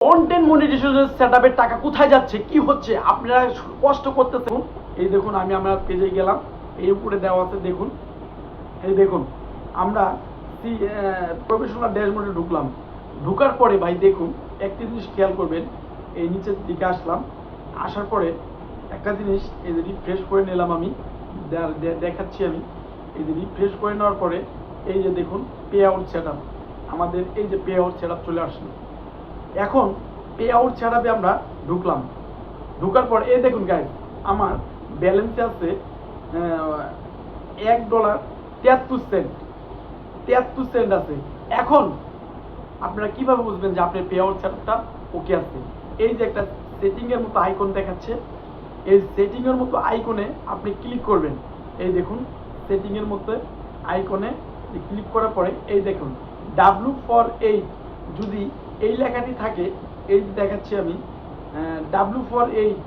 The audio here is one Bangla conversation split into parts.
কন্টেন্ট মনিটাইজেশন সেটআপের টাকা কোথায় যাচ্ছে, কি হচ্ছে, আপনারা কষ্ট করতেছেন। এই দেখুন, আমি আমার পেজে গেলাম, এই উপরে দেওয়া আছে দেখুন। এই দেখুন, আমরা প্রফেশনাল ড্যাশবোর্ডে ঢুকলাম। ঢুকার পরে ভাই দেখুন, একটি জিনিস খেয়াল করবেন। এই নিচের দিকে আসলাম, আসার পরে একটা জিনিস এই যে রিফ্রেশ করে নিলাম, আমি দেখাচ্ছি। আমি এই যে রিফ্রেশ করে নেওয়ার পরে এই যে দেখুন পে আউট সেটআপ, আমাদের এই যে পে আউট সেটআপ চলে আসলো। এখন পে আউট সেটআপে আমরা ঢুকলাম। ঢুকার পর এই দেখুন গাইস, আমার ব্যালেন্সে আছে $1.73 73 সেন্ট আছে। এখন আপনারা কিভাবে বুঝবেন যে আপনার পে আউট সেটআপটা ওকে আছে? এই যে একটা সেটিং এর মতো আইকন দেখাচ্ছে, এই সেটিং এর মতো আইকনে আপনি ক্লিক করবেন। এই দেখুন, সেটিং এর মতো আইকনে ক্লিক করার পরে এই দেখুন W4H, যদি এই লেখাটি থাকে, এই যে দেখাচ্ছি আমি W4H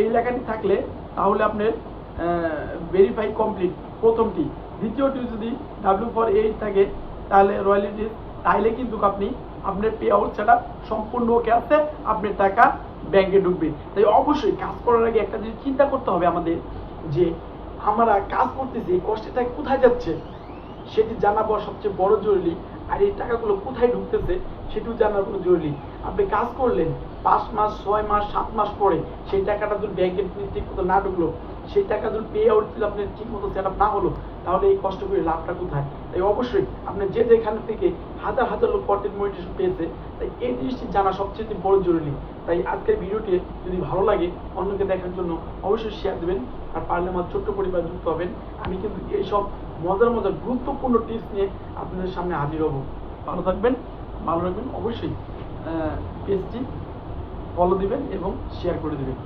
এই লেখাটি থাকলে তাহলে আপনার ভেরিফাই কমপ্লিট প্রথমটি। দ্বিতীয়টি যদি W4H থাকে তাহলে রয়্যালিটিস, তাইলে কিন্তু আপনি আপনার পে আউট সেটআপ সম্পূর্ণ ওকে আছে, আপনার টাকা ব্যাংকে ঢুকবে। তাই অবশ্যই কাজ করার আগে একটা জিনিস চিন্তা করতে হবে আমাদের, যে আমরা কাজ করতেছি এই কষ্টের টাকা কোথায় যাচ্ছে সেটি জানা সবচেয়ে বড় জরুরি। আর এই টাকাগুলো কোথায় ঢুকতেছে সেটিও জানার কোনো জরুরি। আপনি কাজ করলেন 5 মাস 6 মাস 7 মাস পরে সেই টাকাটা যদি ব্যাংকের ঠিক মতো না ঢুকলো, সেই টাকা যদি পে আউট ছিল আপনার ঠিক মতো সেট আপ না হলো, তাহলে এই কষ্ট করে লাভটা কোথায়? তাই অবশ্যই আপনি যেখান থেকে হাজার হাজার লোক কন্টেন্ট মনিটাইজেশন পেয়েছে, তাই এই জিনিসটি জানা সবচেয়ে বড় জরুরি। তাই আজকের ভিডিওটি যদি ভালো লাগে অন্যকে দেখার জন্য অবশ্যই শেয়ার দেবেন, আর পারলে আমার ছোট্ট পরিবার যুক্ত হবেন। আমি কিন্তু এইসব মজার মজার গুরুত্বপূর্ণ টিপস নিয়ে আপনাদের সামনে হাজির হব। ভালো থাকবেন, ভালো রাখবেন, অবশ্যই পেজটি ফলো দিবেন এবং শেয়ার করে দেবেন।